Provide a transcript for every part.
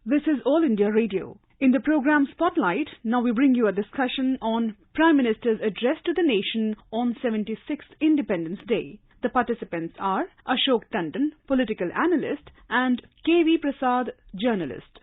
This is All India Radio. In the program Spotlight, now we bring you a discussion on Prime Minister's address to the nation on 76th Independence Day. The participants are Ashok Tandon, political analyst, and K.V. Prasad, journalist.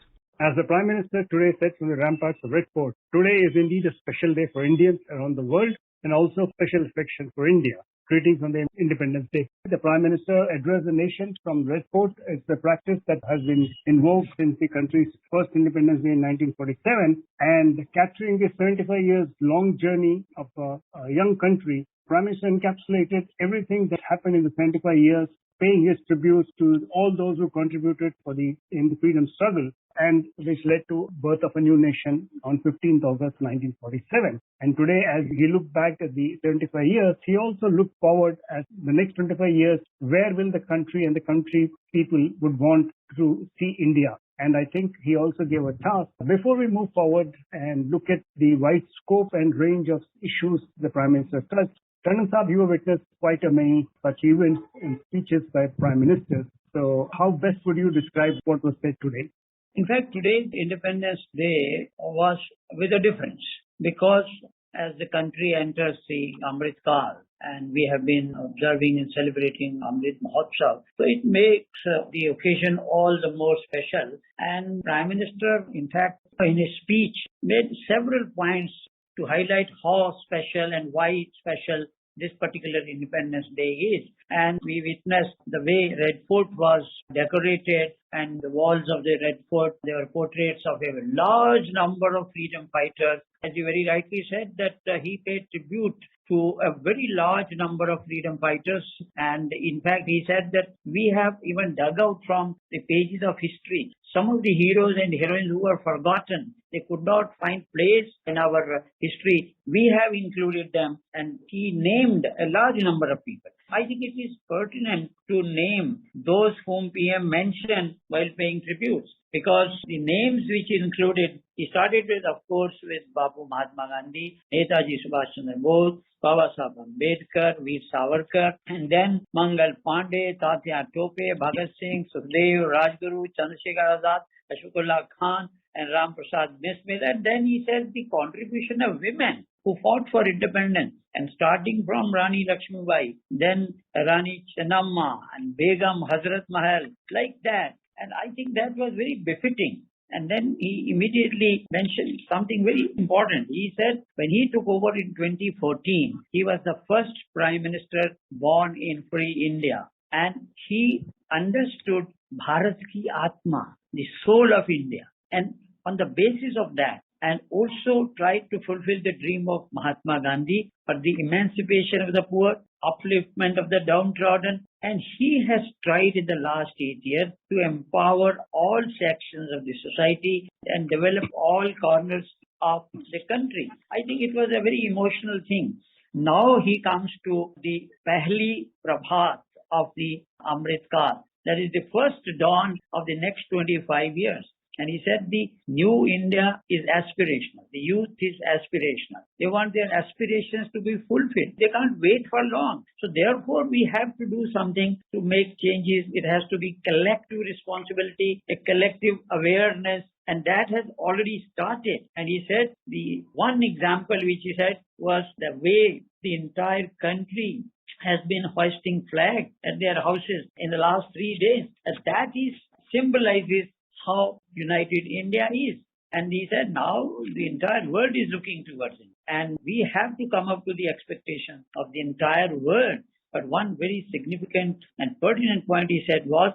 As the Prime Minister today sits on the ramparts of Red Fort, today is indeed a special day for Indians around the world and also a special reflection for India. Greetings on the Independence Day. The Prime Minister addressed the nation from Red Fort. It's a practice that has been in vogue since the country's first Independence Day in 1947. And capturing this 75 years long journey of a young country, Prime Minister encapsulated everything that happened in the 75 years, paying his tributes to all those who contributed in the freedom struggle, and which led to birth of a new nation on 15th August 1947. And today, as he looked back at the 75 years, he also looked forward at the next 25 years. Where will the country and the country people would want to see India? And I think he also gave a task. Before we move forward and look at the wide scope and range of issues the Prime Minister touched, Tandon Saab, you have witnessed quite a many such events and speeches by Prime Ministers. So how best would you describe what was said today? In fact, today's Independence Day was with a difference because as the country enters the Amrit Kal, and we have been observing and celebrating Amrit Mahotsav, so it makes the occasion all the more special. And Prime Minister, in fact, in his speech, made several points to highlight how special and why it's special this particular Independence Day is. And we witnessed the way Red Fort was decorated, and the walls of the Red Fort, there were portraits of a large number of freedom fighters. As you very rightly said, that he paid tribute to a very large number of freedom fighters. And in fact, he said that we have even dug out from the pages of history some of the heroes and heroines who were forgotten. They could not find place in our history. We have included them, and he named a large number of people. I think it is pertinent to name those whom PM mentioned while paying tributes, because the names which included, he started with, of course, with Bapu Mahatma Gandhi, Netaji Subhash Chandra Bose, Baba Saheb Ambedkar, Veer Savarkar, and then Mangal Pandey, Tatya Tope, Bhagat Singh, Sukhdev, Rajguru, Chandrasekhar Azad, Ashfaqullah Khan, and Ram Prasad Bismil. And then he said the contribution of women who fought for independence, and starting from Rani Lakshmibai, then Rani Chennamma and Begum Hazrat Mahal, like that. And I think that was very befitting. And then he immediately mentioned something very important. He said when he took over in 2014, he was the first Prime Minister born in free India. And he understood Bharat ki Atma, the soul of India. And on the basis of that, and also tried to fulfill the dream of Mahatma Gandhi for the emancipation of the poor, upliftment of the downtrodden. And he has tried in the last 8 years to empower all sections of the society and develop all corners of the country. I think it was a very emotional thing. Now he comes to the Pahli Prabhat of the Amrit Kal. That is the first dawn of the next 25 years. And he said the new India is aspirational. The youth is aspirational. They want their aspirations to be fulfilled. They can't wait for long. So therefore, we have to do something to make changes. It has to be collective responsibility, a collective awareness. And that has already started. And he said the one example which he said was the way the entire country has been hoisting flags at their houses in the last 3 days. And that is symbolizes how united India is. And he said now the entire world is looking towards it. And we have to come up to the expectation of the entire world. But one very significant and pertinent point he said was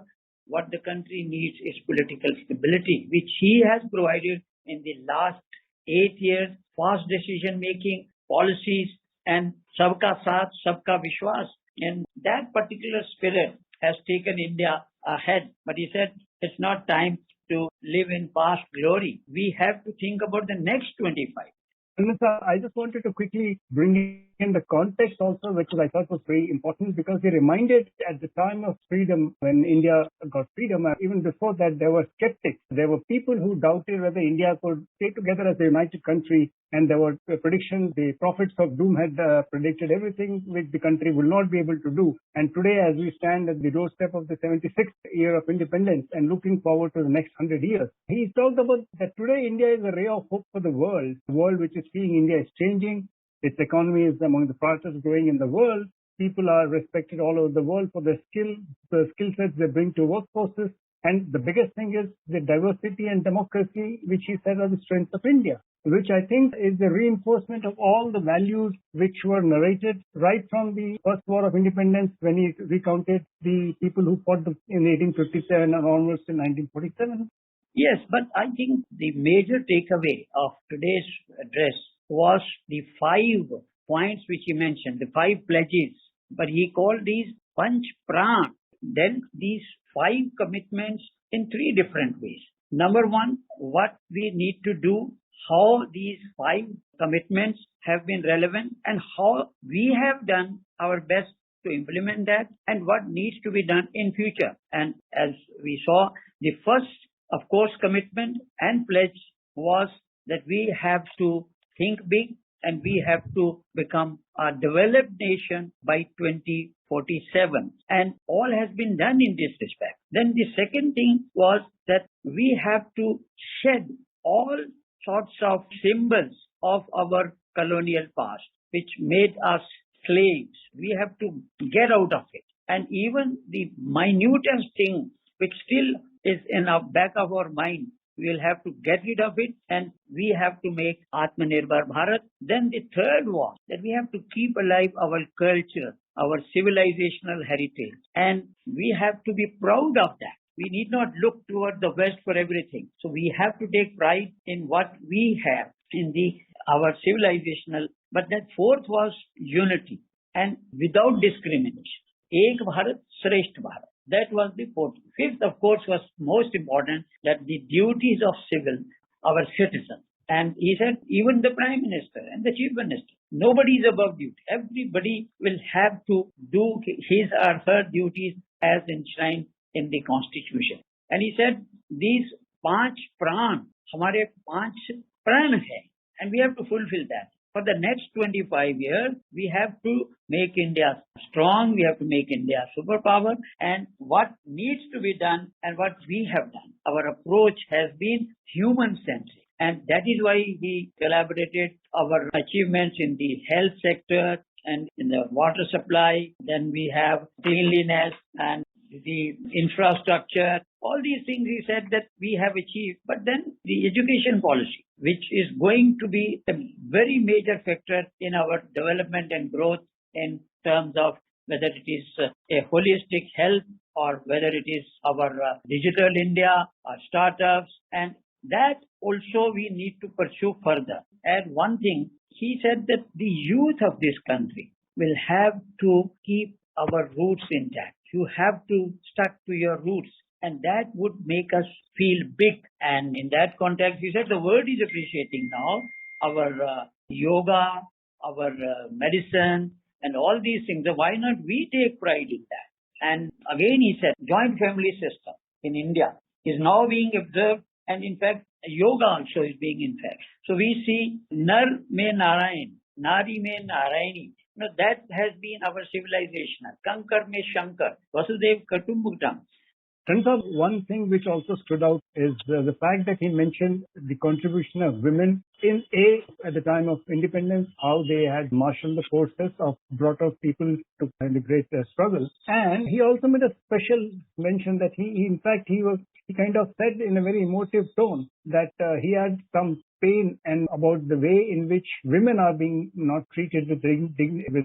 what the country needs is political stability, which he has provided in the last 8 years, fast decision making, policies, and Sabka Saath, Sabka Vishwas. And that particular spirit has taken India ahead. But he said it's not time to live in past glory. We have to think about the next 25. Minister, I just wanted to quickly bring in the context also, which I thought was very important because they reminded at the time of freedom, when India got freedom, even before that, there were skeptics. There were people who doubted whether India could stay together as a united country. And there were predictions, the prophets of doom had predicted everything which the country will not be able to do. And today, as we stand at the doorstep of the 76th year of independence and looking forward to the next 100 years, he talked about that today India is a ray of hope for the world which is seeing India is changing. Its economy is among the fastest growing in the world. People are respected all over the world for the skill sets they bring to workforces. And the biggest thing is the diversity and democracy, which he said are the strengths of India, which I think is the reinforcement of all the values which were narrated right from the first war of independence when he recounted the people who fought in 1857 and onwards to 1947. Yes, but I think the major takeaway of today's address was the 5 points which he mentioned, the 5 pledges, but he called these Panch Pran, dealt these 5 commitments in 3 different ways. Number 1, what we need to do, how these 5 commitments have been relevant and how we have done our best to implement that and what needs to be done in future. And as we saw, the first, of course, commitment and pledge was that we have to think big and we have to become a developed nation by 2047. And all has been done in this respect. Then the second thing was that we have to shed all sorts of symbols of our colonial past, which made us slaves. We have to get out of it. And even the minutest thing which still is in the back of our mind, we will have to get rid of it and we have to make Atmanirbhar Bharat. Then the third was that we have to keep alive our culture, our civilizational heritage, and we have to be proud of that. We need not look toward the West for everything. So we have to take pride in what we have in our civilizational. But that fourth was unity and without discrimination. Ek Bharat, Shrestha Bharat. That was the fourth. Fifth, of course, was most important, that the duties of our citizens. And he said, even the Prime Minister and the Chief Minister, nobody is above duty. Everybody will have to do his or her duties as enshrined in the Constitution. And he said, these 5 pran, hamare 5 pran hai, and we have to fulfill that. For the next 25 years, we have to make India strong, we have to make India a superpower, and what needs to be done and what we have done. Our approach has been human-centric, and that is why we collaborated our achievements in the health sector and in the water supply. Then we have cleanliness and the infrastructure. All these things he said that we have achieved. But then the education policy, which is going to be a very major factor in our development and growth in terms of whether it is a holistic health or whether it is our digital India, our startups, and that also we need to pursue further. And one thing, he said that the youth of this country will have to keep our roots intact. You have to stuck to your roots, and that would make us feel big. And in that context, he said the world is appreciating now our yoga, our medicine, and all these things. So why not we take pride in that? And again, he said joint family system in India is now being observed, and in fact, yoga also is being in fact. So we see Nar mein Narayan, Nari mein Narayani. That has been our civilization. Kankar mein Shankar, Vasudev Kutumbakam. Turns out one thing which also stood out is the fact that he mentioned the contribution of women at the time of independence, how they had marshaled the forces of brought out people to the great struggle. And he also made a special mention that he kind of said in a very emotive tone that he had some pain and about the way in which women are being not treated with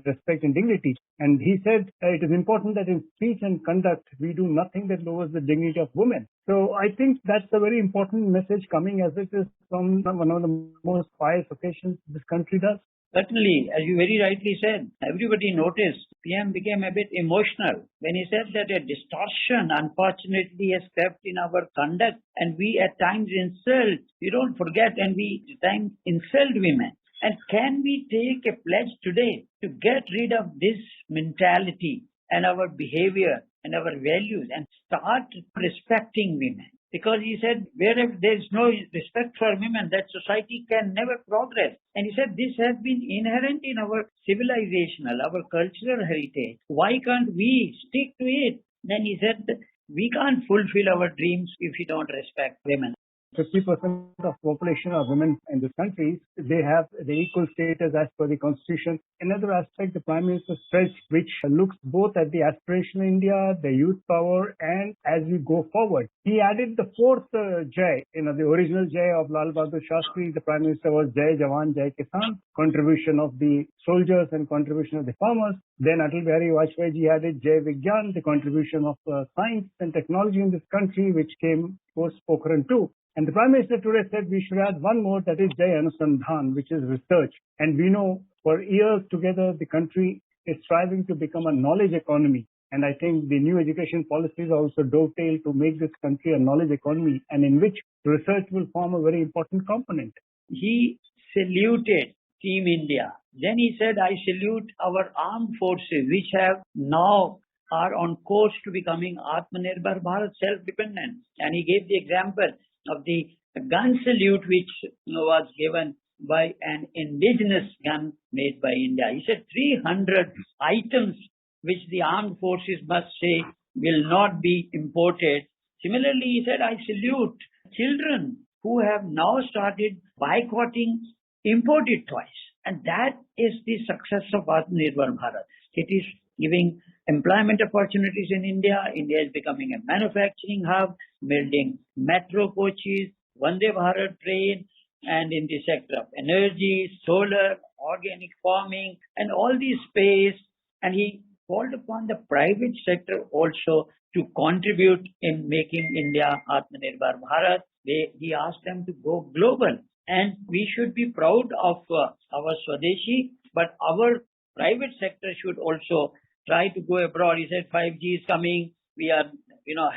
respect and dignity. And he said it is important that in speech and conduct we do nothing that lowers the dignity of women. So I think that's a very important message coming as it is from one of the most pious occasions this country does. Certainly, as you very rightly said, everybody noticed PM became a bit emotional when he said that a distortion unfortunately has crept in our conduct and we at times insult, we don't forget, and we at times insult women. And can we take a pledge today to get rid of this mentality and our behavior and our values and start respecting women? Because he said, wherever there is no respect for women, that society can never progress. And he said, this has been inherent in our civilizational, our cultural heritage. Why can't we stick to it? Then he said, we can't fulfill our dreams if we don't respect women. 50% of population are women in this country. They have the equal status as per the constitution. Another aspect, the Prime Minister's stretch, which looks both at the aspirational India, the youth power, and as we go forward. He added the fourth Jai, the original Jai of Lal Bahadur Shastri. The Prime Minister was Jai Jawan, Jai Kisan, contribution of the soldiers and contribution of the farmers. Then Atal Bihari Vajpayee ji added Jai Vigyan, the contribution of science and technology in this country, which came post Pokhran 2. And the Prime Minister today said we should add one more, that is Jai Anusandhan, which is research. And we know for years together the country is striving to become a knowledge economy. And I think the new education policies also dovetail to make this country a knowledge economy, and in which research will form a very important component. He saluted Team India. Then he said, I salute our armed forces, which have now are on course to becoming Atmanirbhar Bharat, self-dependent. And he gave the example of the gun salute which was given by an indigenous gun made by India. He said 300 items which the armed forces must say will not be imported. Similarly, he said, I salute children who have now started boycotting imported toys. And that is the success of Atmanirbhar Bharat. It is giving employment opportunities in India. India is becoming a manufacturing hub, building metro coaches, Vande Bharat train, and in the sector of energy, solar, organic farming, and all these space. And he called upon the private sector also to contribute in making India Atmanirbhar Bharat. He asked them to go global. And we should be proud of our Swadeshi, but our private sector should also try to go abroad. He said 5G is coming. We are,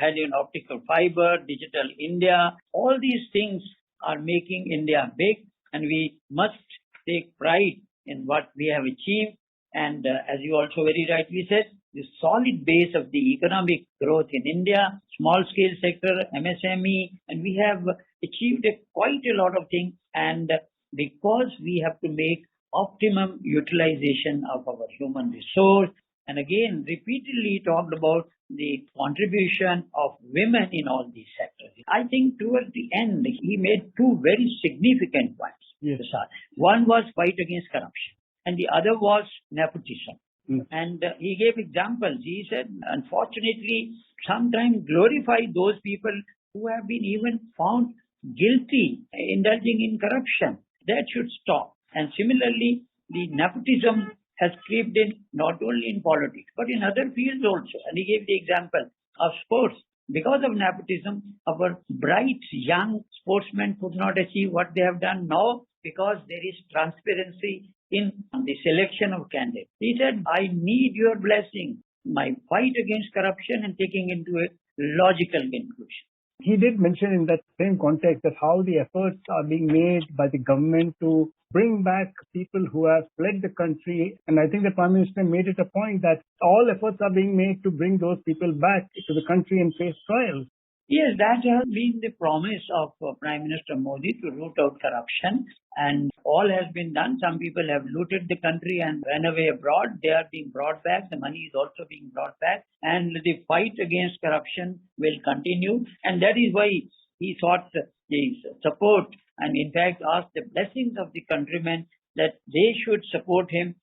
having optical fiber, digital India. All these things are making India big, and we must take pride in what we have achieved. And as you also very rightly said, the solid base of the economic growth in India, small scale sector, MSME, and we have achieved quite a lot of things. And because we have to make optimum utilization of our human resource, and again, repeatedly talked about the contribution of women in all these sectors. I think towards the end, he made two very significant points. Yes. One was fight against corruption, and the other was nepotism. And he gave examples. He said, unfortunately, sometimes glorify those people who have been even found guilty indulging in corruption. That should stop. And similarly, the nepotism has crept in not only in politics, but in other fields also. And he gave the example of sports. Because of nepotism, our bright young sportsmen could not achieve what they have done now, because there is transparency in the selection of candidates. He said, I need your blessing, my fight against corruption, and taking into a logical conclusion. He did mention in that same context that how the efforts are being made by the government to bring back people who have fled the country. And I think the Prime Minister made it a point that all efforts are being made to bring those people back to the country and face trials. Yes, that has been the promise of Prime Minister Modi, to root out corruption, and all has been done. Some people have looted the country and ran away abroad. They are being brought back. The money is also being brought back, and the fight against corruption will continue. And that is why he sought the support, and in fact asked the blessings of the countrymen that they should support him.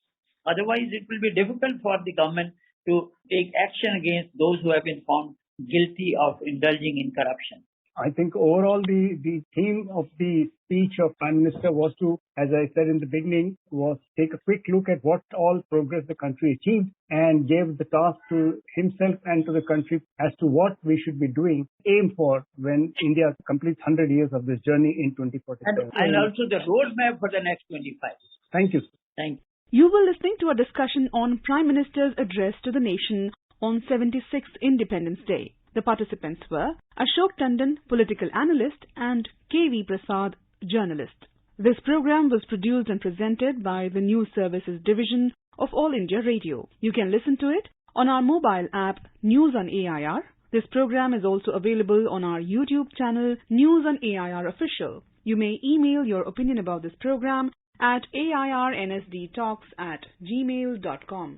Otherwise, it will be difficult for the government to take action against those who have been found guilty of indulging in corruption. I think overall the theme of the speech of Prime Minister was to, as I said in the beginning, was take a quick look at what all progress the country achieved, and gave the task to himself and to the country as to what we should be doing, aim for when India completes 100 years of this journey in 2047. And also the roadmap for the next 25. Thank you. Thank you. You were listening to a discussion on Prime Minister's address to the nation on 76th Independence Day. The participants were Ashok Tandon, political analyst, and K.V. Prasad, journalist. This program was produced and presented by the News Services Division of All India Radio. You can listen to it on our mobile app News on AIR. This program is also available on our YouTube channel News on AIR Official. You may email your opinion about this program at airnsdtalks@gmail.com.